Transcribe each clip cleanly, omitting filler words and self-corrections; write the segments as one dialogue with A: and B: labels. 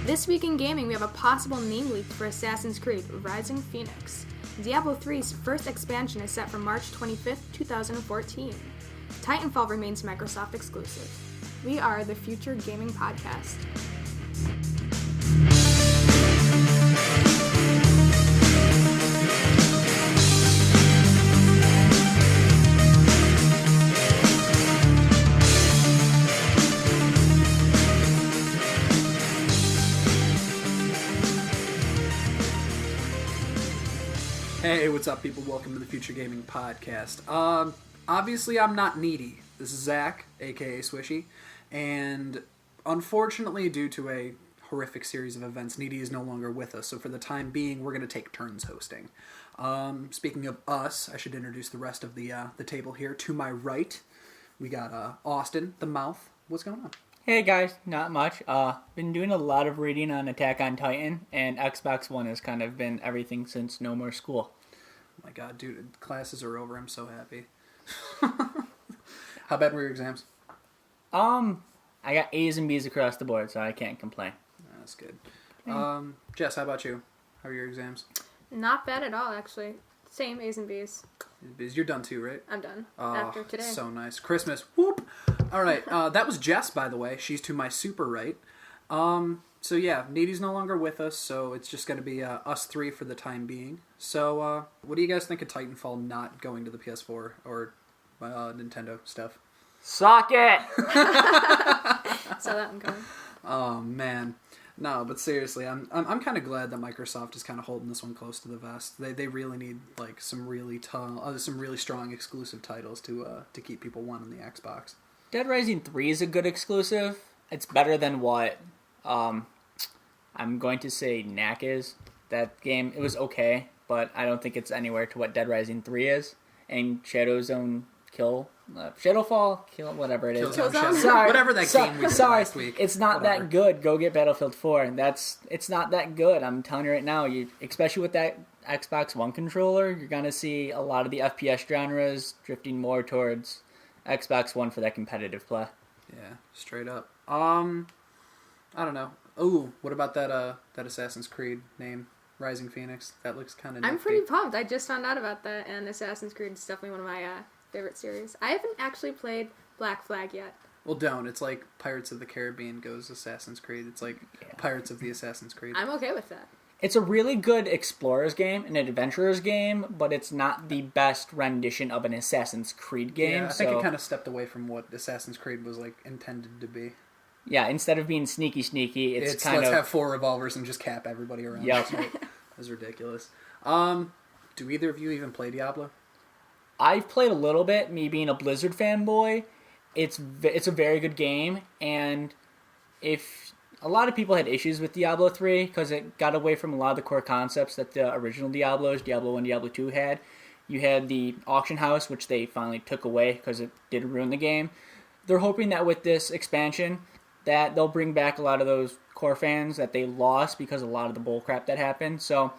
A: This week in gaming, we have a possible name leak for Assassin's Creed Rising Phoenix. Diablo 3's first expansion is set for March 25th, 2014. Titanfall remains Microsoft exclusive. We are the Future Gaming Podcast.
B: Hey, what's up, people? Welcome to the Future Gaming Podcast. Obviously, I'm not needy. This is Zach, aka Swishy, and unfortunately, due to a horrific series of events, Needy is no longer with us, so for the time being, we're going to take turns hosting. Speaking of us, I should introduce the rest of the table here. To my right, we got Austin, the Mouth. What's going on?
C: Hey guys, not much. Been doing a lot of reading on Attack on Titan, and Xbox One has kind of been everything since no more school.
B: Oh my god, dude, classes are over. I'm so happy. How bad were your exams?
C: I got A's and B's across the board, so I can't complain.
B: That's good. Jess, how about you? How are your exams?
A: Not bad at all, actually. Same A's and B's.
B: You're done too, right?
A: I'm done. After today.
B: So nice. Christmas. Whoop! Alright, that was Jess, by the way. She's to my super right. So yeah, Needy's no longer with us, so it's just going to be us three for the time being. So, what do you guys think of Titanfall not going to the PS4 or Nintendo stuff?
C: Suck it!
A: Saw that one coming.
B: Oh, man. No, but seriously, I'm kind of glad that Microsoft is kind of holding this one close to the vest. They really need like some really strong exclusive titles to keep people wanting the Xbox.
C: Dead Rising 3 is a good exclusive. It's better than what I'm going to say Knack is. That game, it was okay, but I don't think it's anywhere to what Dead Rising 3 is. And Shadowfall, whatever it is.
A: Sorry,
B: whatever that game we did last week.
C: It's not
B: Whatever.
C: that good. Go get Battlefield 4. It's not that good. I'm telling you right now. Especially with that Xbox One controller, you're gonna see a lot of the FPS genres drifting more towards Xbox One for that competitive play.
B: Yeah, straight up. I don't know. Oh, what about that Assassin's Creed name, Rising Phoenix? That looks kind of.
A: I'm pretty pumped. I just found out about that, and Assassin's Creed is definitely one of my favorite series. I haven't actually played Black Flag yet.
B: Well, don't. It's like Pirates of the Caribbean goes Assassin's Creed. It's like Pirates of the Assassin's Creed.
A: I'm okay with that.
C: It's a really good explorer's game, an adventurer's game, but it's not the best rendition of an Assassin's Creed game.
B: Yeah, I think it kind of stepped away from what Assassin's Creed was like intended to be.
C: Yeah, instead of being sneaky, it's kind
B: let's
C: of...
B: have 4 revolvers and just cap everybody around.
C: Yep.
B: That's ridiculous. Do either of you even play Diablo?
C: I've played a little bit, me being a Blizzard fanboy. It's a very good game, and if a lot of people had issues with Diablo 3 because it got away from a lot of the core concepts that the original Diablos, Diablo 1, Diablo 2 had. You had the auction house, which they finally took away because it did ruin the game. They're hoping that with this expansion that they'll bring back a lot of those core fans that they lost because of a lot of the bullcrap that happened. So,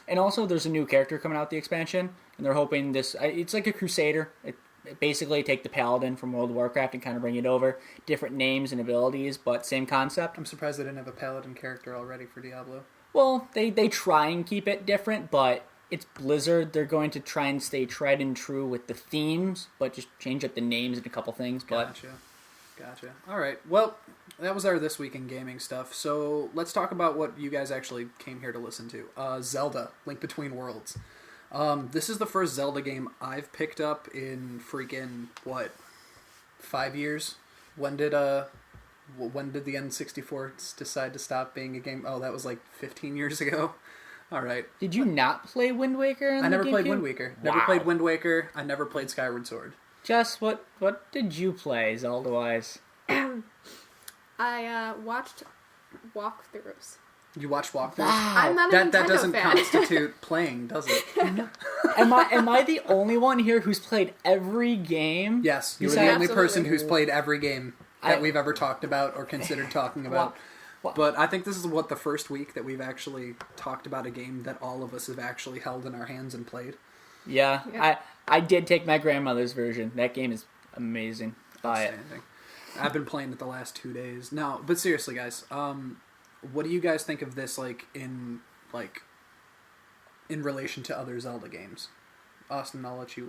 C: and also there's a new character coming out the expansion, and they're hoping it's like a Crusader. It basically take the Paladin from World of Warcraft and kind of bring it over. Different names and abilities, but same concept.
B: I'm surprised they didn't have a Paladin character already for Diablo.
C: Well, they try and keep it different, but it's Blizzard. They're going to try and stay tried and true with the themes, but just change up the names and a couple things. But
B: Gotcha. All right. Well, that was our This Week in Gaming stuff. So let's talk about what you guys actually came here to listen to. Zelda, Link Between Worlds. This is the first Zelda game I've picked up in freaking, 5 years? When did the N64 decide to stop being a game? Oh, that was like 15 years ago. All right.
C: Did you not play Wind Waker?
B: I never played Wind Waker. Never
C: Wow.
B: played Wind Waker. I never played Skyward Sword.
C: Jess, what did you play Zelda-wise?
A: I watched walkthroughs
B: You watch walkthroughs?
C: Wow.
A: I'm not a Nintendo
B: That doesn't
A: fan.
B: constitute playing, does it?
C: Am I the only one here who's played every game?
B: Yes, you're the
C: Besides-
B: only person
A: Absolutely.
B: who's played every game that we've ever talked about or considered talking about. But I think this is the first week that we've actually talked about a game that all of us have actually held in our hands and played.
C: Yeah,
A: Yeah.
C: I did take my grandmother's version. That game is amazing. Buy it.
B: Outstanding. I've been playing it the last 2 days. No, but seriously, guys, what do you guys think of this in relation to other Zelda games? Austin, I'll let you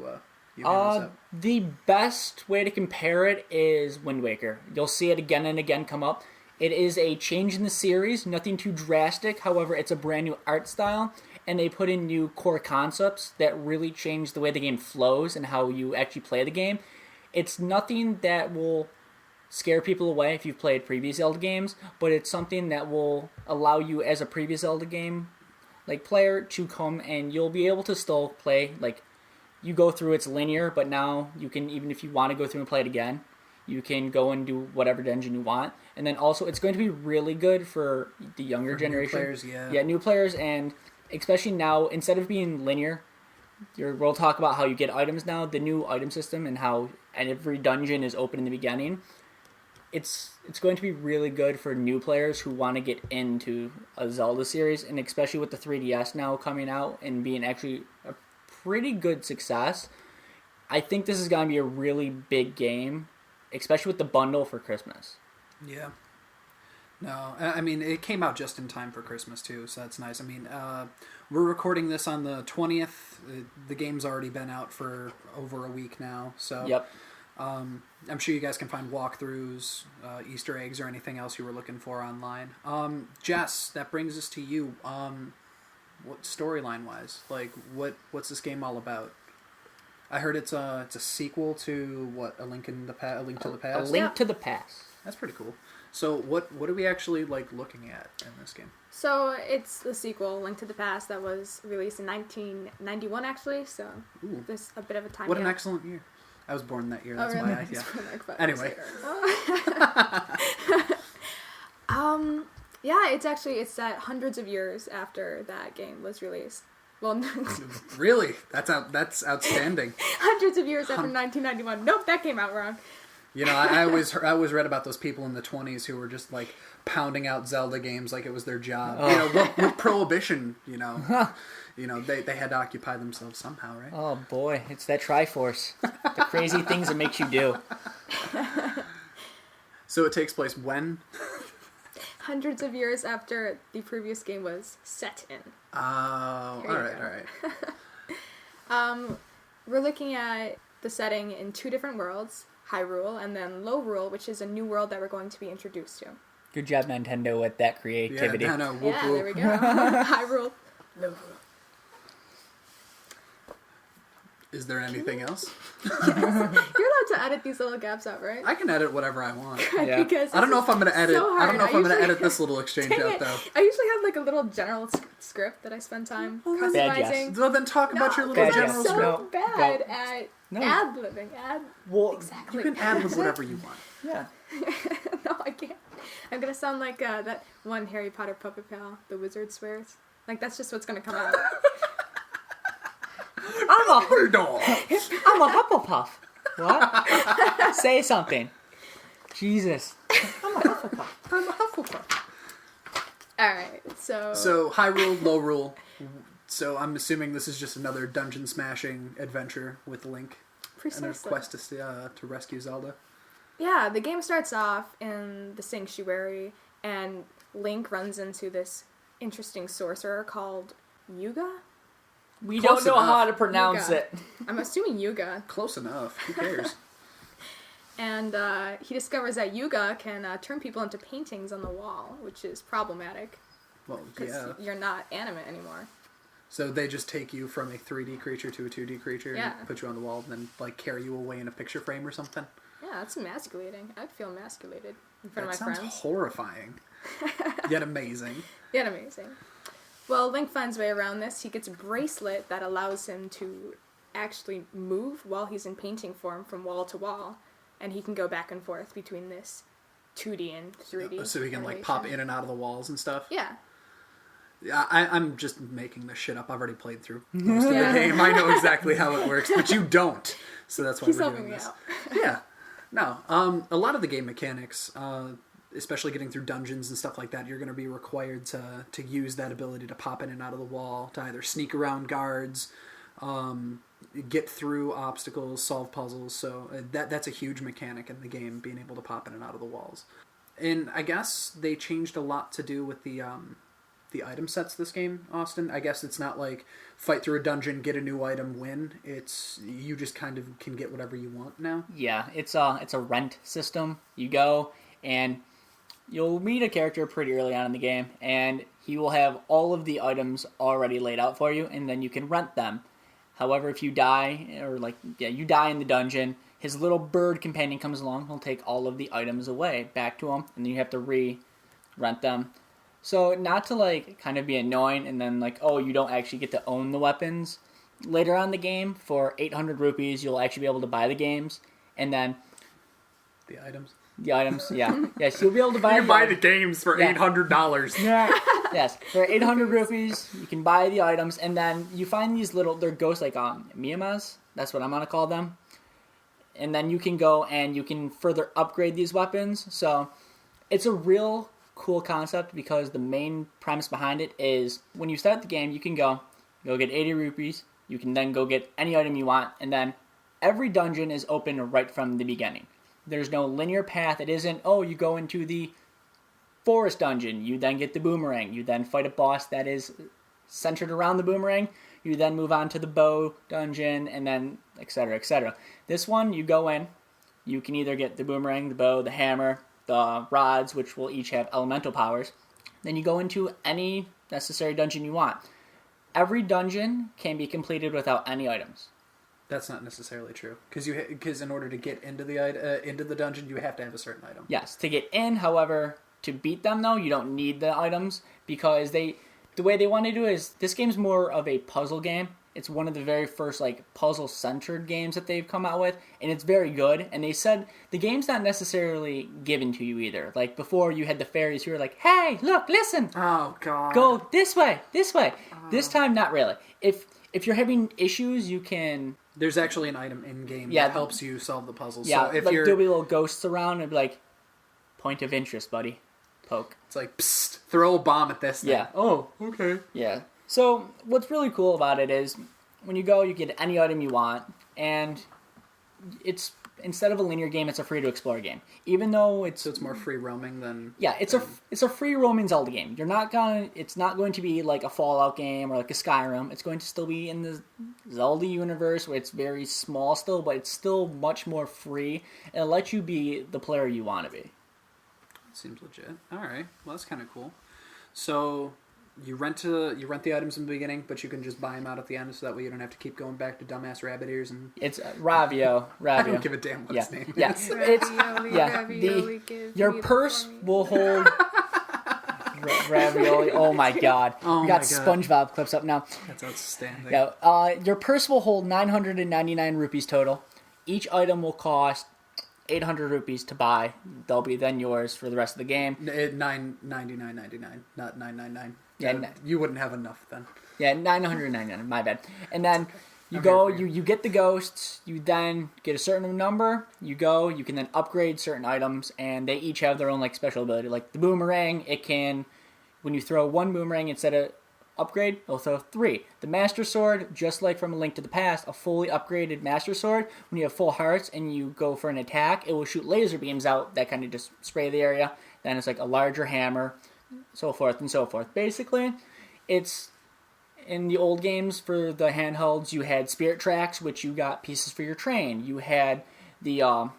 B: you hand this up.
C: The best way to compare it is Wind Waker. You'll see it again and again come up. It is a change in the series, nothing too drastic. However, it's a brand new art style, and they put in new core concepts that really change the way the game flows and how you actually play the game. It's nothing that will scare people away if you've played previous Zelda games, but it's something that will allow you as a previous Zelda game player to come and you'll be able to still play. You go through, it's linear, but now you can, even if you want to go through and play it again, you can go and do whatever dungeon you want. And then also it's going to be really good for the younger generation.
B: New players, yeah.
C: Yeah, new players, and especially now, instead of being linear, we'll talk about how you get items now, the new item system, and how every dungeon is open in the beginning. It's going to be really good for new players who want to get into a Zelda series, and especially with the 3DS now coming out and being actually a pretty good success. I think this is going to be a really big game, especially with the bundle for Christmas.
B: Yeah. No, I mean, it came out just in time for Christmas, too, so that's nice. I mean, we're recording this on the 20th. The game's already been out for over a week now, so...
C: Yep.
B: I'm sure you guys can find walkthroughs, Easter eggs, or anything else you were looking for online. Jess, that brings us to you. What storyline-wise? What's this game all about? I heard it's a sequel to A Link to the Past.
C: A Link to the Past.
B: That's pretty cool. So what are we actually looking at in this game?
A: So it's the sequel, Link to the Past, that was released in 1991, actually. So
B: Ooh.
A: there's a bit of a time
B: What an
A: gap.
B: excellent year. I was born that year.
A: Oh,
B: That's
A: really?
B: why. Yeah.
A: It's been like 5 years
B: Anyway.
A: later. Yeah, it's set hundreds of years after that game was released. Well,
B: Really? That's outstanding.
A: hundreds of years after 1991. Nope, that came out wrong.
B: You know, I always read about those people in the 20s who were just pounding out Zelda games like it was their job.
C: Oh.
B: You know, with Prohibition, they had to occupy themselves somehow, right?
C: Oh boy, it's that Triforce. The crazy things it makes you do.
B: So it takes place when?
A: Hundreds of years after the previous game was set in.
B: Oh, all
A: There you
B: right.
A: go. We're looking at the setting in 2 different worlds, Hyrule and then Lowrule, which is a new world that we're going to be introduced to.
C: Good job, Nintendo, with that creativity.
B: Yeah, no, whoop,
A: Yeah,
B: whoop.
A: there we go. Hyrule, Lowrule.
B: Is there anything else?
A: You're allowed to edit these little gaps out, right?
B: I can edit whatever I want.
C: Yeah.
A: Because
B: I don't know if I'm going to edit.
A: so
B: I don't know
A: hard.
B: if I'm going to
A: usually-
B: edit this little exchange
A: Dang
B: out,
A: it.
B: though.
A: I usually have a little general script that I spend time
C: Bad guess.
A: customizing.
B: So then talk about your little
C: Bad guess.
B: general
A: so
B: script.
A: bad
C: No.
A: at
C: No.
A: ad-libbing.
C: Well,
A: Exactly.
B: You can add with whatever you want.
C: yeah.
A: No, I can't. I'm gonna sound like that one Harry Potter puppet pal, the wizard swears. That's just what's gonna come out.
C: I'm
B: Dumbledore.
C: a Hufflepuff. What? Say something. Jesus.
B: I'm a Hufflepuff.
A: Alright, so...
B: So, Hyrule, Lowrule. So, I'm assuming this is just another dungeon smashing adventure with Link.
A: Precisely.
B: And a quest to rescue Zelda.
A: Yeah, the game starts off in the sanctuary, and Link runs into this interesting sorcerer called Yuga?
C: We
B: Close
C: don't know
B: enough.
C: how to pronounce
A: Yuga.
C: it.
A: I'm assuming Yuga.
B: Close enough. Who cares?
A: And he discovers that Yuga can turn people into paintings on the wall, which is problematic,
B: Well,
A: because
B: yeah.
A: you're not animate anymore.
B: So they just take you from a 3D creature to a 2D creature
A: Yeah.
B: and put you on the wall and then, carry you away in a picture frame or something?
A: Yeah, that's emasculating. I'd feel emasculated in front
B: That
A: of my
B: sounds
A: friends.
B: horrifying. Yet amazing.
A: Yet amazing. Well, Link finds a way around this. He gets a bracelet that allows him to actually move while he's in painting form from wall to wall. And he can go back and forth between this 2D and 3D.
B: So he can,
A: animation.
B: pop in and out of the walls and stuff?
A: Yeah.
B: I'm just making this shit up. I've already played through most of the game. I know exactly how it works, but you don't. So that's why we're doing this. Yeah. No. A lot of the game mechanics, especially getting through dungeons and stuff like that, you're going to be required to use that ability to pop in and out of the wall, to either sneak around guards, get through obstacles, solve puzzles. So that's a huge mechanic in the game, being able to pop in and out of the walls. And I guess they changed a lot to do with the item sets this game, Austin. I guess it's not like fight through a dungeon, get a new item, win. It's you just kind of can get whatever you want now.
C: Yeah, it's a rent system. You go and you'll meet a character pretty early on in the game, and he will have all of the items already laid out for you, and then you can rent them. However, if you die, you die in the dungeon, his little bird companion comes along, he'll take all of the items away back to him, and then you have to re-rent them. So, not to, kind of be annoying, and then, you don't actually get to own the weapons. Later on in the game, for 800 rupees, you'll actually be able to buy the games, and then...
B: The items?
C: The items, yeah. Yes, you'll be able to buy...
B: You can buy the games for $800.
C: Yeah. Yes, for 800 rupees, you can buy the items, and then you find these they're ghosts, Miyamas, that's what I'm going to call them. And then you can go and you can further upgrade these weapons. So, it's a real cool concept because the main premise behind it is when you start the game, you can go get 80 rupees, you can then go get any item you want, and then every dungeon is open right from the beginning. There's no linear path. It isn't, you go into the forest dungeon, you then get the boomerang, you then fight a boss that is centered around the boomerang, you then move on to the bow dungeon, and then etc., etc. This one, you go in, you can either get the boomerang, the bow, the hammer, the rods, which will each have elemental powers. Then you go into any necessary dungeon you want. Every dungeon can be completed without any items.
B: That's not necessarily true, because in order to get into the dungeon, you have to have a certain item.
C: Yes, to get in, however, to beat them though, you don't need the items because the way they want to do it is this game's more of a puzzle game. It's one of the very first puzzle-centered games that they've come out with, and it's very good. And they said the game's not necessarily given to you either. Like before, you had the fairies who were like, "Hey, look, listen!
B: Oh God!
C: Go this way, this way." This time, not really. If you're having issues, you can.
B: There's actually an item in game that helps you solve the puzzles.
C: Yeah,
B: so if
C: there'll be little ghosts around and be like, "Point of interest, buddy." Poke.
B: It's like, psst, throw a bomb at this thing.
C: Yeah.
B: Oh, okay.
C: Yeah. So, what's really cool about it is, when you go, you get any item you want, and it's, instead of a linear game, it's a free-to-explore game. Even though it's...
B: So it's more free roaming than...
C: Yeah, it's a free roaming Zelda game. It's not going to be like a Fallout game or like a Skyrim. It's going to still be in the Zelda universe, where it's very small still, but it's still much more free, and it lets you be the player you want to be.
B: Seems legit. All right. Well, that's kind of cool. So you rent the items in the beginning, but you can just buy them out at the end, so that way you don't have to keep going back to dumbass rabbit ears and.
C: It's Ravio.
B: I don't give a damn what his name is.
C: Your purse will hold. Ravioli. Oh my God. We got SpongeBob clips up now.
B: That's outstanding.
C: Yeah. Your purse will hold 999 rupees total. Each item will cost 800 rupees to buy. They'll be then yours for the rest of the game.
B: $999.99, not $999. Yeah, you wouldn't have enough then.
C: Yeah, $999. My bad. And then you get the ghosts. You then get a certain number. You can then upgrade certain items, and they each have their own special ability. Like the boomerang, it can, when you throw one boomerang instead of upgrade, it'll throw 3. The Master Sword, just like from A Link to the Past, a fully upgraded Master Sword, when you have full hearts and you go for an attack, it will shoot laser beams out that kind of just spray the area. Then it's like a larger hammer, so forth and so forth. Basically, it's in the old games for the handhelds, you had Spirit Tracks, which you got pieces for your train. You had the, I'm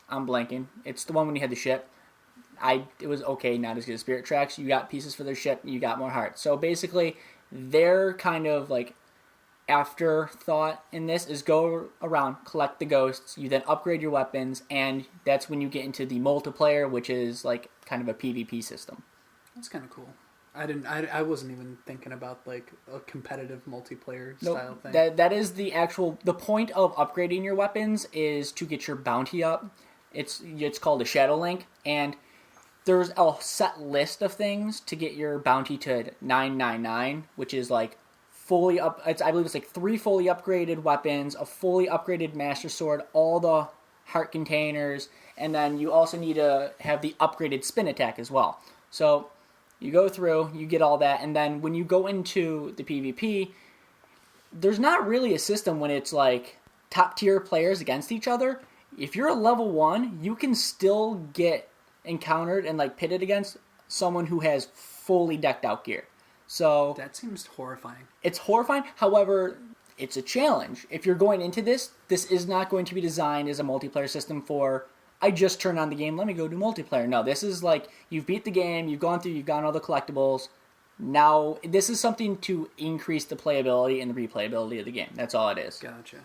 C: blanking, it's the one when you had the ship. It was okay, not as good as Spirit Tracks. You got pieces for their ship, you got more hearts. So basically, their kind of afterthought in this is go around, collect the ghosts, you then upgrade your weapons, and that's when you get into the multiplayer, which is kind of a PvP system.
B: That's kind of cool. I wasn't even thinking about a competitive multiplayer style thing.
C: That is the point of upgrading your weapons is to get your bounty up. It's called a Shadow Link, and there's a set list of things to get your bounty to 999, which is like fully up. I believe it's like 3 fully upgraded weapons, a fully upgraded Master Sword, all the heart containers, and then you also need to have the upgraded spin attack as well. So you go through, you get all that, and then when you go into the PvP, there's not really a system when it's like top tier players against each other. If you're a level 1, you can still get encountered and like pitted against someone who has fully decked out gear. So
B: that seems horrifying.
C: It's horrifying. However, it's a challenge. If you're going into this is not going to be designed as a multiplayer system for, I just turned on the game, let me go do multiplayer. No, this is like, you've beat the game, you've gone through, you've gotten all the collectibles. Now, this is something to increase the playability and the replayability of the game. That's all it is.
B: Gotcha.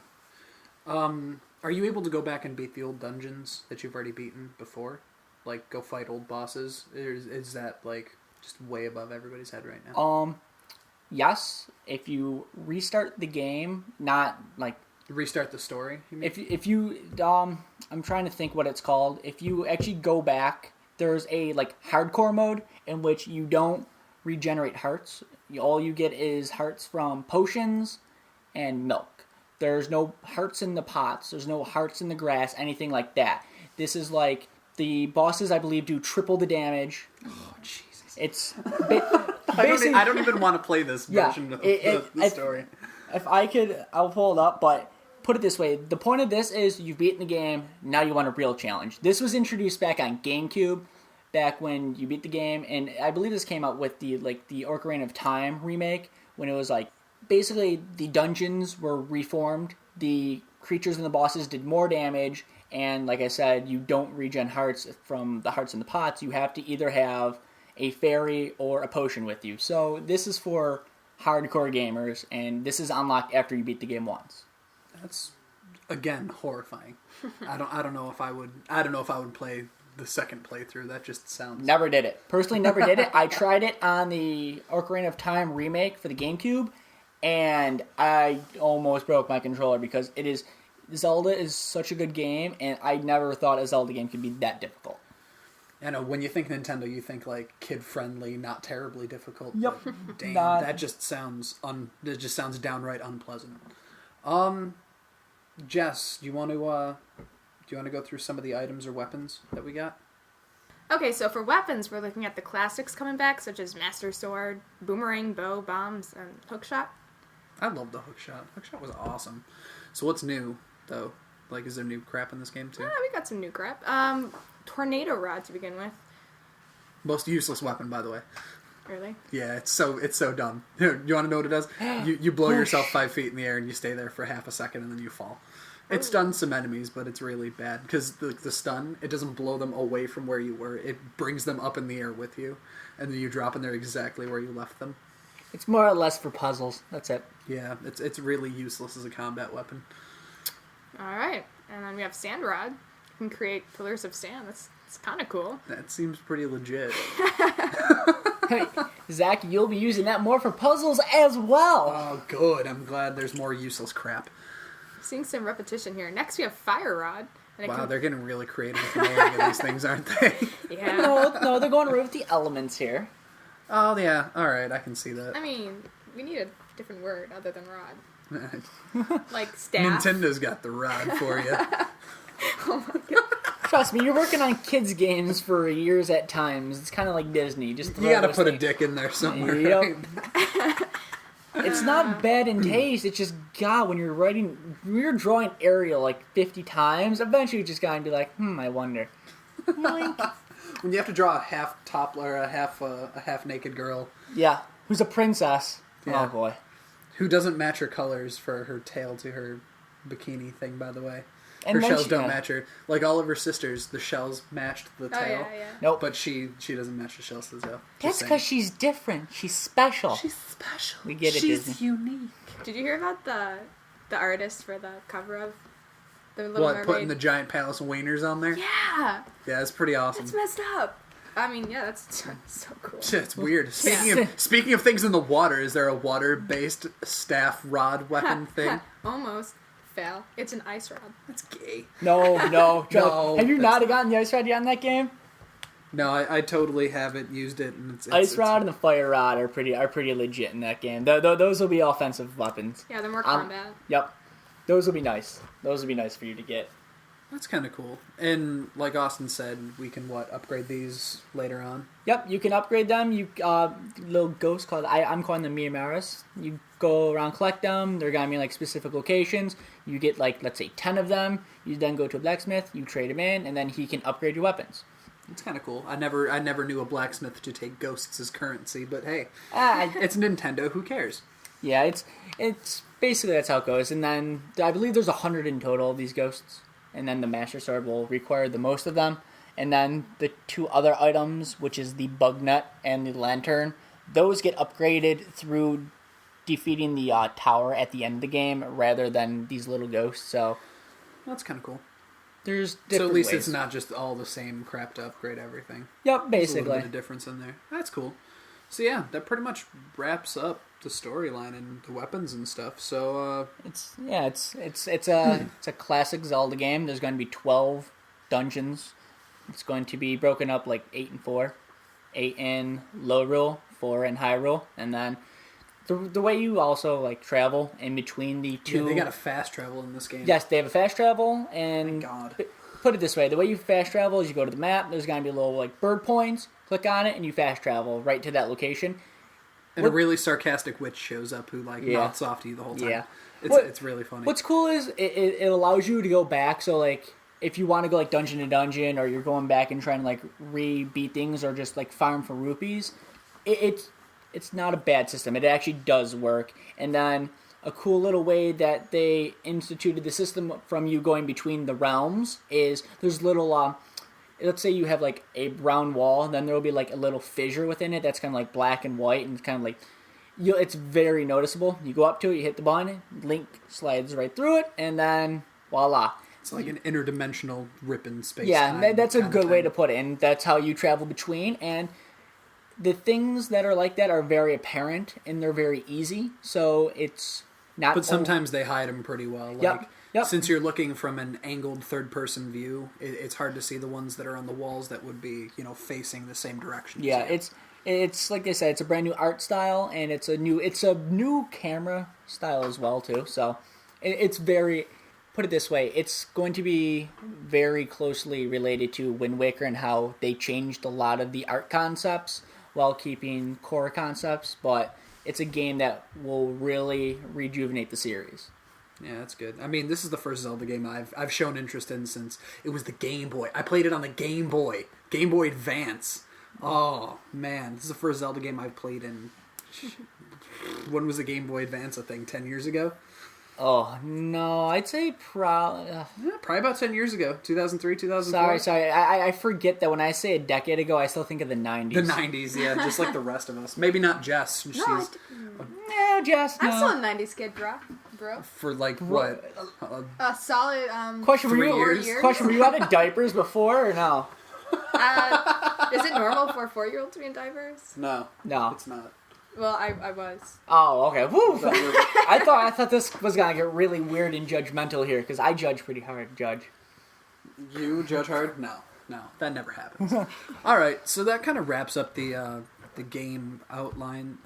B: Are you able to go back and beat the old dungeons that you've already beaten before? Like, go fight old bosses? Is that, like, just way above everybody's head right now?
C: Yes. If you restart the game, not, like...
B: Restart the story, you mean?
C: If you, I'm trying to think what it's called. If you actually go back, there's a, like, hardcore mode in which you don't regenerate hearts. All you get is hearts from potions and milk. There's no hearts in the pots. There's no hearts in the grass, anything like that. This is like, the bosses, I believe, do triple the damage.
B: Oh, Jesus.
C: It's
B: I don't even want to play this version of the story.
C: If I could, I'll pull it up, but put it this way. The point of this is you've beaten the game, now you want a real challenge. This was introduced back on GameCube, back when you beat the game, and I believe this came out with the Ocarina of Time remake, when it was like, basically the dungeons were reformed, the creatures and the bosses did more damage, and like I said, you don't regen hearts from the hearts in the pots. You have to either have a fairy or a potion with you. So this is for hardcore gamers, and this is unlocked after you beat the game once.
B: That's, again, horrifying. I don't know if I would play the second playthrough. That just sounds...
C: Never did it. Personally, never did it. I tried it on the Ocarina of Time remake for the GameCube, and I almost broke my controller because Zelda is such a good game, and I never thought a Zelda game could be that difficult.
B: I know, when you think Nintendo, you think like kid-friendly, not terribly difficult.
C: Yep.
B: Damn, that just sounds downright unpleasant. Jess, do you want to go through some of the items or weapons that we got?
A: Okay, so for weapons, we're looking at the classics coming back, such as Master Sword, Boomerang, Bow, Bombs, and Hookshot.
B: I love the Hookshot. Hookshot was awesome. So what's new, though? Like, is there new crap in this game, too?
A: Yeah, we got some new crap. Tornado Rod to begin with.
B: Most useless weapon, by the way.
A: Really?
B: Yeah, it's so dumb. You want to know what it does? You blow yourself 5 feet in the air and you stay there for half a second and then you fall. It stuns some enemies, but it's really bad because the stun, it doesn't blow them away from where you were. It brings them up in the air with you, and then you drop and they're exactly where you left them.
C: It's more or less for puzzles. That's it.
B: Yeah, it's really useless as a combat weapon.
A: All right, and then we have Sand Rod. You can create pillars of sand. It's kind of cool.
B: That seems pretty legit.
C: Hey, Zach, you'll be using that more for puzzles as well.
B: Oh, good. I'm glad there's more useless crap.
A: Seeing some repetition here. Next, we have Fire Rod. And
B: wow, they're getting really creative with the naming of these things, aren't they?
A: Yeah.
C: No, they're going right with the elements here.
B: Oh, yeah. All right, I can see that.
A: I mean, we need a different word other than rod. Like staff.
B: Nintendo's got the rod for you.
A: Oh my god.
C: Trust me, you're working on kids' games for years at times. It's kind of like Disney. Just
B: you gotta put a dick in there somewhere.
C: Yep.
B: Right?
C: It's not bad in taste. It's just, God, when you're drawing Ariel like 50 times, eventually you just gotta be like, I wonder.
B: When you have to draw a half topless or a half naked girl.
C: Yeah, who's a princess.
B: Yeah.
C: Oh boy.
B: Who doesn't match her colors for her tail to her bikini thing, by the way.
C: And
B: her shells don't match her. Like all of her sisters, the shells matched the tail.
A: Yeah.
C: Nope.
B: But she doesn't match the shells to the tail.
C: That's because she's different. She's special.
B: She's special.
C: We get it,
B: She's
C: Disney.
B: unique.
A: Did you hear about the artist for the cover of the Little Mermaid?
B: Putting the giant palace wieners on there?
A: Yeah.
B: Yeah, it's pretty awesome.
A: That's messed up. I mean, yeah, that's so cool.
B: It's weird. Speaking of things in the water, is there a water-based staff rod weapon thing?
A: Almost. Fail. It's an ice rod.
B: That's gay.
C: No.
B: No,
C: Have you not
B: that's
C: gotten the ice rod yet in that game?
B: No, I totally haven't used it. And
C: Ice Rod and the Fire Rod are pretty legit in that game. Those will be offensive weapons.
A: Yeah, they're more combat.
C: Yep. Those will be nice. Those will be nice for you to get.
B: That's kind of cool. And like Austin said, we can upgrade these later on.
C: Yep, you can upgrade them. You little ghosts called I'm calling them Miyamaras. You go around, collect them. They're gonna be like specific locations. You get like, let's say 10 of them. You then go to a blacksmith. You trade him in, and then he can upgrade your weapons.
B: It's kind of cool. I never knew a blacksmith to take ghosts as currency, but hey, it's Nintendo. Who cares?
C: Yeah, it's basically that's how it goes. And then I believe there's 100 in total of these ghosts. And then the Master Sword will require the most of them. And then the 2 other items, which is the bug net and the lantern, those get upgraded through defeating the tower at the end of the game rather than these little ghosts. So
B: that's kind of cool.
C: There's different
B: so at least
C: ways.
B: It's not just all the same crap to upgrade everything.
C: Yep, basically.
B: There's a little bit of difference in there. That's cool. So yeah, that pretty much wraps up the storyline and the weapons and stuff. So
C: it's a classic Zelda game. There's going to be 12 dungeons. It's going to be broken up like 8 and 4, 8 in low rule, 4 in high rule, and then the way you also like travel in between the 2.
B: Yeah, they got a fast travel in this game.
C: Yes, they have a fast travel, and
B: Thank God.
C: Put it this way: the way you fast travel is you go to the map. There's going to be little like bird points. Click on it, and you fast travel right to that location.
B: And a really sarcastic witch shows up who mouths off to you the whole time.
C: Yeah.
B: It's really funny.
C: What's cool is it allows you to go back. So like if you want to go like dungeon to dungeon, or you're going back and trying to like re-beat things, or just like farm for rupees, it's not a bad system. It actually does work. And then a cool little way that they instituted the system from you going between the realms is there's little let's say you have like a brown wall, then there will be like a little fissure within it that's kind of like black and white, and it's kind of like it's very noticeable. You go up to it, you hit the button, Link slides right through it, and then voila.
B: It's like an interdimensional rip in space.
C: Yeah, that's a good way to put it, and that's how you travel between. And the things that are like that are very apparent, and they're very easy. So it's not.
B: But sometimes they hide them pretty well. Like,
C: Yep.
B: Since you're looking from an angled third-person view, it's hard to see the ones that are on the walls that would be, facing the same direction.
C: Yeah, it's like I said, it's a brand new art style, and it's a new camera style as well too. So it's very, put it this way, it's going to be very closely related to Wind Waker and how they changed a lot of the art concepts while keeping core concepts. But it's a game that will really rejuvenate the series.
B: Yeah, that's good. I mean, this is the first Zelda game I've shown interest in since it was the Game Boy. I played it on the Game Boy Advance. Oh, man. This is the first Zelda game I've played in... When was the Game Boy Advance a thing? 10 years ago?
C: Oh, no. I'd say probably
B: about 10 years ago. 2003, 2004.
C: Sorry. I forget that when I say a decade ago, I still think of the 90s.
B: The 90s, yeah. Just like the rest of us. Maybe not Jess.
C: Yeah, Jess, no.
A: I'm still a 90s kid, bro.
B: For like, what?
A: A solid,
C: Question,
B: 3 years?
C: Question, were you out of diapers before or no?
A: Is it normal for a 4-year-old to be in diapers?
B: No.
C: No.
B: It's not.
A: Well, I was.
C: Oh, okay. Woo. I thought this was gonna get really weird and judgmental here, because I judge pretty hard, Judge.
B: You judge hard? No, that never happens. All right, so that kind of wraps up the game outline.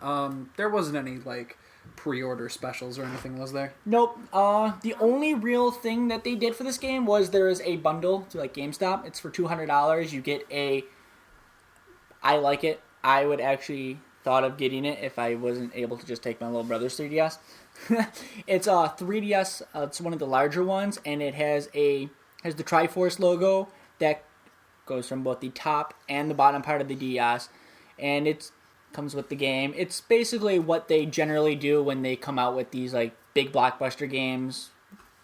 B: There wasn't any like pre-order specials or anything, was there?
C: Nope. The only real thing that they did for this game was there is a bundle to like GameStop. It's for $200. You get I like it. I would actually thought of getting it if I wasn't able to just take my little brother's 3DS. It's a 3DS. It's one of the larger ones, and it has the Triforce logo that goes from both the top and the bottom part of the DS, and it comes with the game. It's basically what they generally do when they come out with these like big blockbuster games.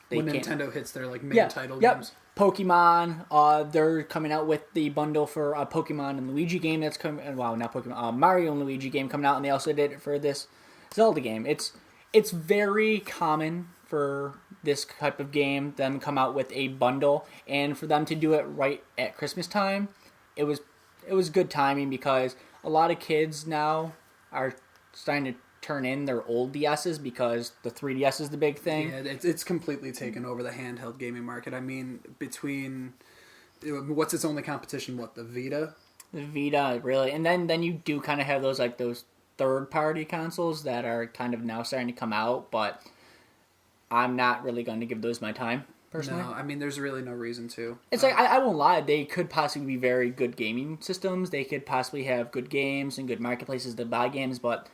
B: When Nintendo hits their like main title games.
C: Pokemon, they're coming out with the bundle for a Pokemon and Luigi game that's coming. Wow, not Pokemon. Mario and Luigi game coming out, and they also did it for this Zelda game. It's very common for this type of game them come out with a bundle, and for them to do it right at Christmas time, it was good timing, because a lot of kids now are starting to turn in their old DSs because the 3DS is the big thing.
B: Yeah, it's completely taken over the handheld gaming market. I mean, between what's its only competition? What, the Vita?
C: The Vita, really. And then you do kind of have those third-party consoles that are kind of now starting to come out, but I'm not really going to give those my time, personally.
B: No, I mean, there's really no reason to.
C: It's I won't lie, they could possibly be very good gaming systems. They could possibly have good games and good marketplaces to buy games, but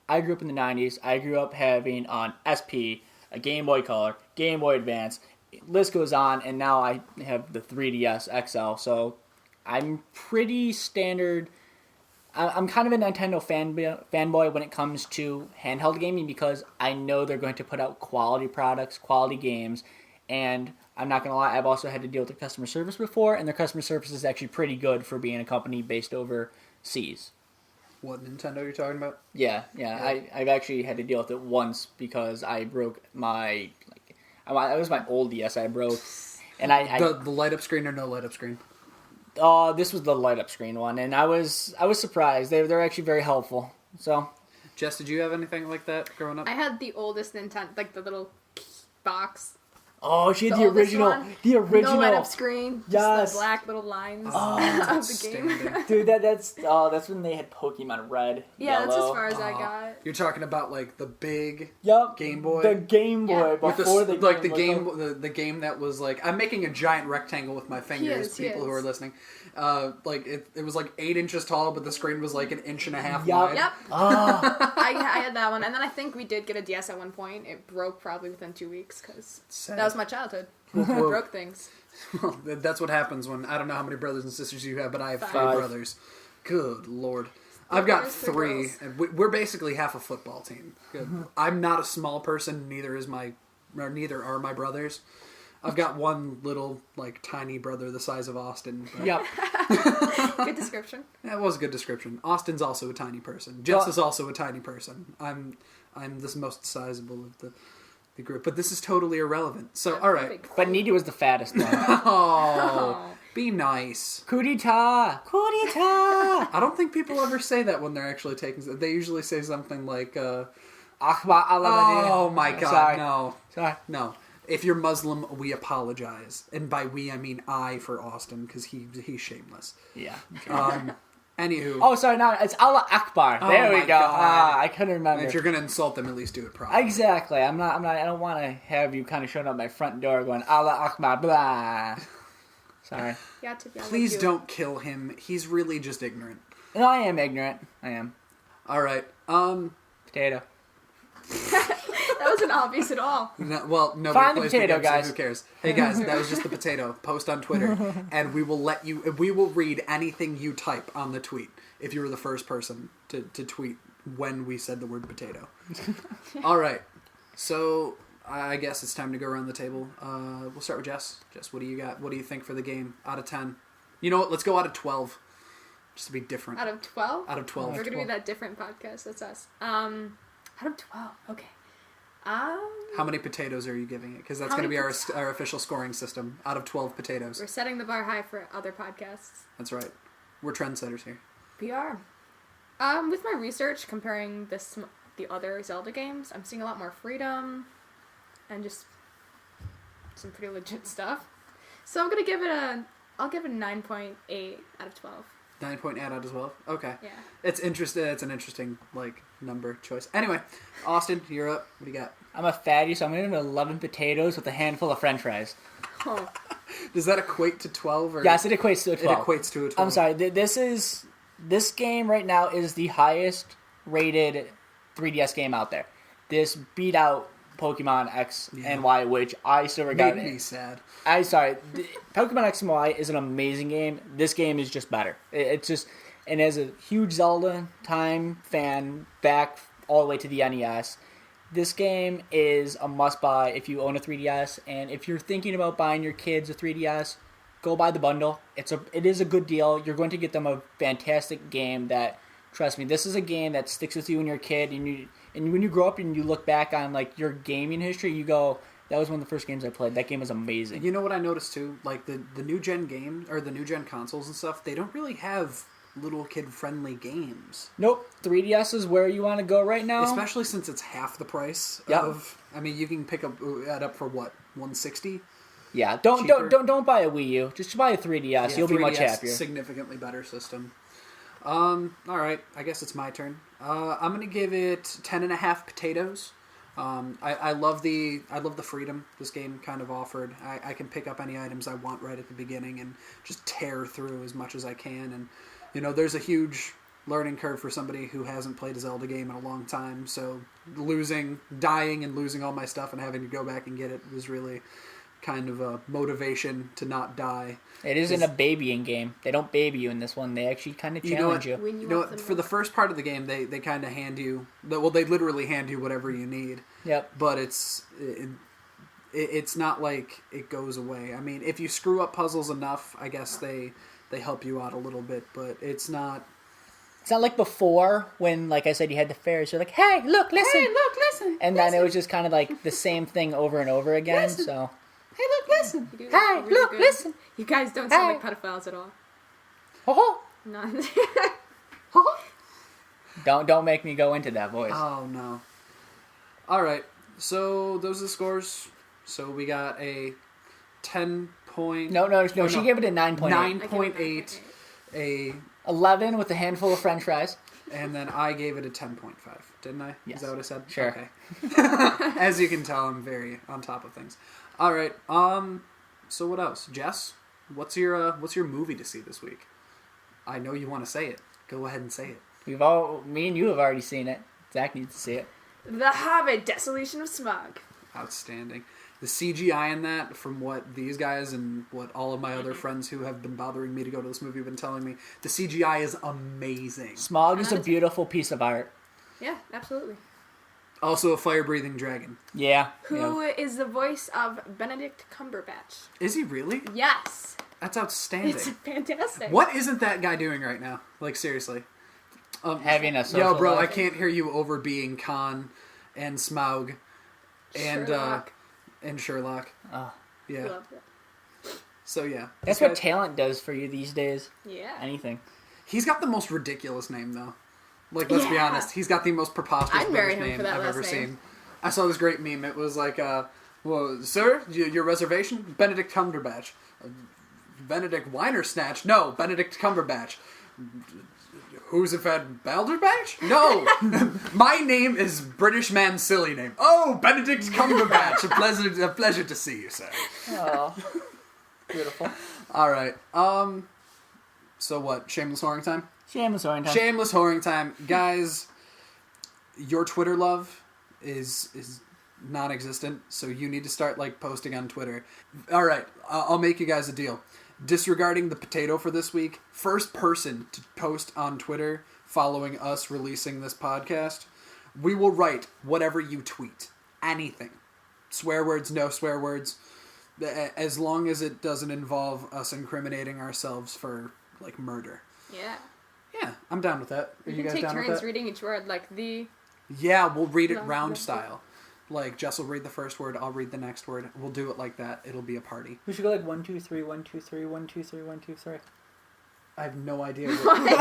C: I grew up in the 90s. I grew up having an SP, a Game Boy Color, Game Boy Advance. List goes on, and now I have the 3DS XL, so I'm pretty standard. I'm kind of a Nintendo fanboy when it comes to handheld gaming because I know they're going to put out quality products, quality games, and I'm not going to lie, I've also had to deal with their customer service before, and their customer service is actually pretty good for being a company based overseas.
B: What Nintendo are you talking about?
C: Yeah. I've actually had to deal with it once because I broke my... it was my old DS I broke. And
B: the light-up screen or no light-up screen?
C: This was the light-up screen one, and I was surprised. They're actually very helpful. So,
B: Jess, did you have anything like that growing up?
A: I had the oldest Nintendo, like the little box.
C: Oh, she had
A: The
C: the
A: oldest
C: original.
A: one.
C: The original.
A: No light-up screen. Just
C: Yes.
A: the black little lines of the
B: Outstanding.
A: game.
C: Dude, that's when they had Pokemon Red.
A: Yeah, that's as
C: Yellow.
A: far as I got.
B: You're talking about like the big
C: Yup.
B: Game Boy?
C: The Game Boy
A: Yeah.
B: with
C: before the
B: like
C: Game Boy.
B: the game that was like I'm making a giant rectangle with my fingers.
A: He
B: People who are
A: is.
B: listening, like it was like 8 inches tall, but the screen was like 1.5 inches
C: Yup.
B: wide.
A: Yep.
C: Oh,
A: I had that one, and then I think we did get a DS at one point. It broke probably within 2 weeks because
B: Sad.
A: that was my childhood.
B: Whoa.
A: I broke things.
B: Well, that's what happens when I don't know how many brothers and sisters you have, but I have 3
C: Five.
B: brothers. Good Lord. I've got
A: brothers, 3
B: 3.
A: girls.
B: And we're basically half a football team. Good. I'm not a small person. Neither are my brothers. I've got one little, like, tiny brother the size of Austin. But
C: yup.
A: Good description.
B: That was a good description. Austin's also a tiny person. Jess
C: Well-
B: is also a tiny person. I'm the most sizable of the group, but this is totally irrelevant. So, all right.
A: Big
C: But Needy was the fattest one.
B: Oh, be nice.
C: Kudita! Kudita!
B: I don't think people ever say that when they're actually taking. They usually say something like,
C: Akbar Alamadi.
B: "Oh my God,
C: Sorry.
B: no,
C: Sorry.
B: no." If you're Muslim, we apologize, and by we I mean I for Austin because he's shameless.
C: Yeah.
B: Anywho,
C: Oh, sorry, no, it's Allah Akbar. There
B: Oh
C: we
B: my
C: go.
B: God.
C: I couldn't remember.
B: if you're gonna insult them, at least do it properly.
C: Exactly. I don't want to have you kind of showing up my front door going, Allah Akbar, blah. Sorry.
A: Yeah, to be honest.
B: Please don't kill him. He's really just ignorant.
C: No, I am ignorant. I am.
B: All right.
C: Potato.
A: That wasn't obvious at all.
B: No, well, nobody
C: Find the
B: plays
C: potato,
B: big games, so
C: guys.
B: who cares? Hey guys, that was just the potato. Post on Twitter, and we will read anything you type on the tweet if you were the first person to tweet when we said the word potato. All right, so I guess it's time to go around the table. We'll start with Jess. Jess, what do you got? What do you think for the game out of 10? You know what? Let's go out of 12, just to be different.
A: Out of 12?
B: Out of 12.
A: We're going to be that different podcast. That's us. Out of 12. Okay.
B: How many potatoes are you giving it? Because that's
A: How
B: going to
A: many
B: be our official scoring system. Out of 12 potatoes.
A: We're setting the bar high for other podcasts.
B: That's right. We're trendsetters here.
A: We are. With my research, comparing the other Zelda games, I'm seeing a lot more freedom and just some pretty legit stuff. So I'm gonna give it I'll give it a 9.8 out of 12.
B: 9.8 out of 12? Okay.
A: Yeah.
B: It's interesting. It's an interesting, number choice. Anyway, Austin, you're up. What do you got?
C: I'm a fatty, so I'm going to give it 11 potatoes with a handful of french fries.
A: Oh.
B: Does that equate to 12? Or
C: Yes, it equates to a 12.
B: It equates to a 12.
C: I'm sorry. This game right now is the highest rated 3DS game out there. This beat out Pokemon X and Y, which I still regard.
B: Made me sad.
C: I'm sorry. Pokemon X and Y is an amazing game. This game is just better. It's just, and as a huge Zelda time fan back all the way to the NES, this game is a must-buy if you own a 3DS. And if you're thinking about buying your kids a 3DS, go buy the bundle. It is a good deal. You're going to get them a fantastic game that, trust me, this is a game that sticks with you when you're a kid. And when you grow up and you look back on your gaming history, you go, that was one of the first games I played. That game was amazing.
B: You know what I noticed too? The new gen games or the new gen consoles and stuff, they don't really have little kid friendly games.
C: Nope, 3DS is where you want to go right now.
B: Especially since it's half the price
C: Yep.
B: of. I mean, you can pick that up for what, $160?
C: Yeah,
B: Cheaper.
C: don't buy a Wii U. Just buy a 3DS.
B: Yeah,
C: You'll be much
B: 3DS,
C: happier.
B: Significantly better system. Alright, I guess it's my turn. I'm gonna give it 10.5 potatoes. I love the freedom this game kind of offered. I can pick up any items I want right at the beginning and just tear through as much as I can. And, there's a huge learning curve for somebody who hasn't played a Zelda game in a long time. So dying and losing all my stuff and having to go back and get it was really kind of a motivation to not die.
C: It isn't a babying game. They don't baby you in this one. They actually kind of challenge you.
B: For the first part of the game, they kind of hand you... Well, they literally hand you whatever you need.
C: Yep.
B: But it's not like it goes away. I mean, if you screw up puzzles enough, I guess they help you out a little bit, but it's not...
C: It's not like before when, like I said, you had the fairies. You're like, hey, look, listen.
A: Hey, look, listen.
C: And then it was just kind of like the same thing over and over again,
A: Listen.
C: so...
A: Hey, look, listen.
C: Hey, look, listen.
A: You guys don't sound like pedophiles at all.
C: Ho-ho.
A: None.
C: Don't make me go into that voice.
B: Oh, no. All right. So, those are the scores. So, we got a 10 point...
C: No, she gave it a 9.8.
B: 9.8. A
C: 11 with a handful of french fries.
B: And then I gave it a 10.5, didn't I?
C: Yes.
B: Is that what I said?
C: Sure.
B: Okay. As you can tell, I'm very on top of things. All right. So what else, Jess? What's your movie to see this week? I know you want to say it. Go ahead and say it.
C: Me and you have already seen it. Zach needs to see it.
A: The Hobbit: Desolation of Smog.
B: Outstanding. The CGI in that, from what these guys and what all of my other friends who have been bothering me to go to this movie have been telling me, the CGI is amazing.
C: Smog is a beautiful piece of art.
A: Yeah, absolutely.
B: Also a fire-breathing dragon.
C: Yeah.
A: Who is the voice of Benedict Cumberbatch?
B: Is he really?
A: Yes.
B: That's outstanding.
A: It's fantastic.
B: What isn't that guy doing right now? Like, seriously.
C: Having a social
B: Yo, bro,
C: life.
B: I can't hear you over being Khan and Smaug and
A: Sherlock.
B: And Sherlock.
C: Oh.
B: Yeah.
A: Love that.
B: So yeah.
C: That's what talent does for you these days.
A: Yeah.
C: Anything.
B: He's got the most ridiculous name though. Like, let's be honest, he's got the most preposterous
A: I'd marry
B: British
A: him for
B: name
A: that
B: I've
A: last
B: ever
A: name.
B: seen. I saw this great meme. It was like, well, sir, your reservation? Benedict Cumberbatch. Benedict Weinersnatch? No, Benedict Cumberbatch. Who's it fed? Balderbatch? No! My name is British man's silly name. Oh, Benedict Cumberbatch. A pleasure to see you, sir.
C: Oh. Beautiful.
B: Alright, so what? Shameless whoring time?
C: Shameless whoring time.
B: Shameless whoring time. Guys, your Twitter love is non-existent, so you need to start, posting on Twitter. Alright, I'll make you guys a deal. Disregarding the potato for this week, first person to post on Twitter following us releasing this podcast, we will write whatever you tweet. Anything. Swear words, no swear words. As long as it doesn't involve us incriminating ourselves for, murder.
A: Yeah.
B: Yeah, I'm down with that. Are you
A: We can
B: guys
A: take
B: down with
A: turns
B: that?
A: reading each word,
B: Yeah, we'll read it
A: No,
B: round
A: no.
B: style. Jess will read the first word, I'll read the next word. We'll do it like that. It'll be a party.
C: We should go 1, 2, 3, 1, 2, 3, 1, 2, 3, 1, 2, 3.
B: I have no idea. They have no idea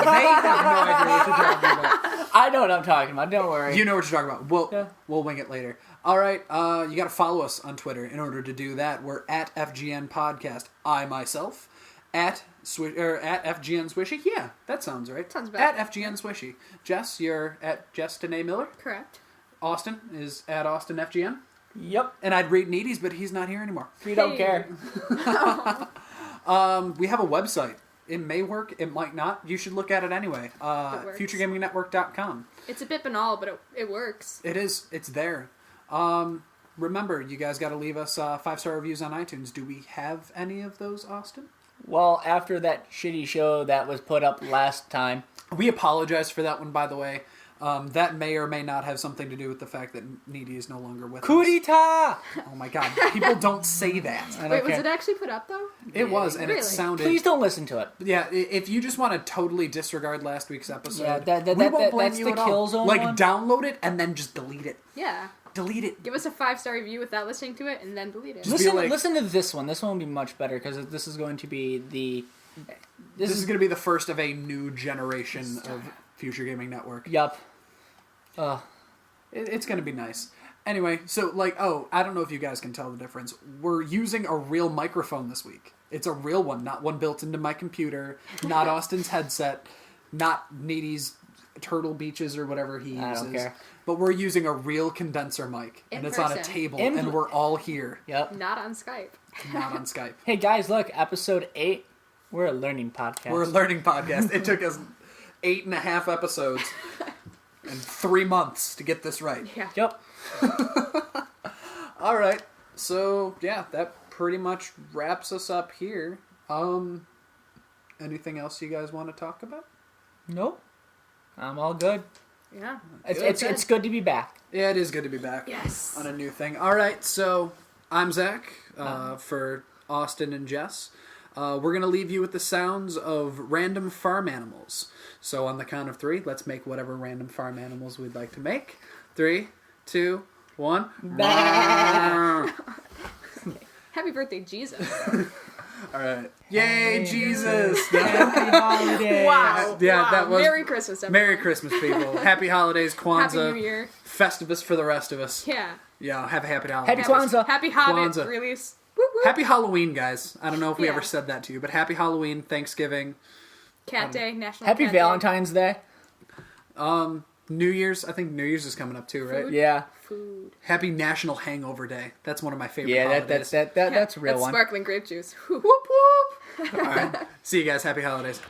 B: what you're talking about.
C: I know what I'm talking about. Don't worry.
B: You know what you're talking about. We'll wing it later. All right, you got to follow us on Twitter. In order to do that, we're at FGN Podcast. I myself at FGN Swishy. Yeah, that sounds right.
A: Sounds about
B: At FGN Swishy. Jess, you're at Jess Danae Miller.
A: Correct.
B: Austin is at Austin FGN.
C: Yep.
B: And I'd read Needies, but he's not here anymore.
C: We don't care.
B: We have a website. It may work, it might not. You should look at it anyway.
A: works.
B: FutureGamingNetwork.com.
A: It's a bit banal, but it works.
B: It is. It's there. Remember, you guys got to leave us 5-star reviews on iTunes. Do we have any of those, Austin?
C: Well, after that shitty show that was put up last time.
B: We apologize for that one, by the way. That may or may not have something to do with the fact that Needy is no longer with
C: Coup
B: us.
C: d'etat!
B: Oh my god, people don't say that.
A: Wait, was it actually put up, though?
B: It was, and
A: Really?
B: it sounded...
C: Please don't listen to it.
B: Yeah, if you just want to totally disregard last week's episode,
C: Yeah,
B: we won't blame
C: that's
B: you
C: the
B: at all.
C: Killzone one?
B: Download it and then just delete it.
A: Yeah.
B: Delete it.
A: Give us a 5-star review without listening to it, and then delete it.
B: Just be like-
C: Listen to this one. This one will be much better because this is going to be the...
B: This is going to be the first of a new generation of Future Gaming Network.
C: Yup.
B: It's going to be nice. Anyway, so, I don't know if you guys can tell the difference. We're using a real microphone this week. It's a real one, not one built into my computer, not Austin's headset. not Needy's Turtle Beaches or whatever he uses.
C: I don't care.
B: But we're using a real condenser mic,
A: In
B: and it's on a
A: person.
B: table,
C: In-
B: and we're all here,
C: Yep.
A: Not on Skype.
B: not on Skype.
C: Hey guys, look, episode 8. We're a learning podcast.
B: We're a learning podcast. It took us 8.5 episodes and 3 months to get this right.
A: Yeah.
C: Yep.
B: All right, so yeah, that pretty much wraps us up here. Anything else you guys want to talk about?
C: Nope. I'm all good.
A: Yeah.
C: It's good to be back.
B: Yeah, it is good to be back.
A: Yes.
B: On a new thing. All right, so I'm Zach for Austin and Jess. We're going to leave you with the sounds of random farm animals. So on the count of 3, let's make whatever random farm animals we'd like to make. 3, 2, 1.
A: Happy birthday, Jesus.
B: All right. Yay, Jesus!
C: Happy holiday.
A: Wow.
B: Yeah,
A: Wow.
B: that was...
A: Merry Christmas, everyone.
B: Merry Christmas, people. Happy holidays, Kwanzaa.
A: Happy New Year.
B: Festivus for the rest of us.
A: Yeah.
B: Yeah, have a happy holidays.
C: Happy Kwanzaa.
A: Happy Hobbit
B: Kwanzaa.
A: release. Woo woo.
B: Happy Halloween, guys. I don't know if we
A: Yeah.
B: ever said that to you, but happy Halloween, Thanksgiving,
A: Cat Day, National
C: Happy
A: Cat Day.
C: Valentine's Day.
B: New Year's. I think New Year's is coming up too, right?
A: Food.
C: Yeah.
A: Food.
B: Happy National Hangover Day. That's one of my favorite
C: Yeah,
B: holidays.
C: that's a real
A: That's
C: one.
A: sparkling grape juice. Whew.
B: Whoop whoop. All right. See you guys. Happy holidays.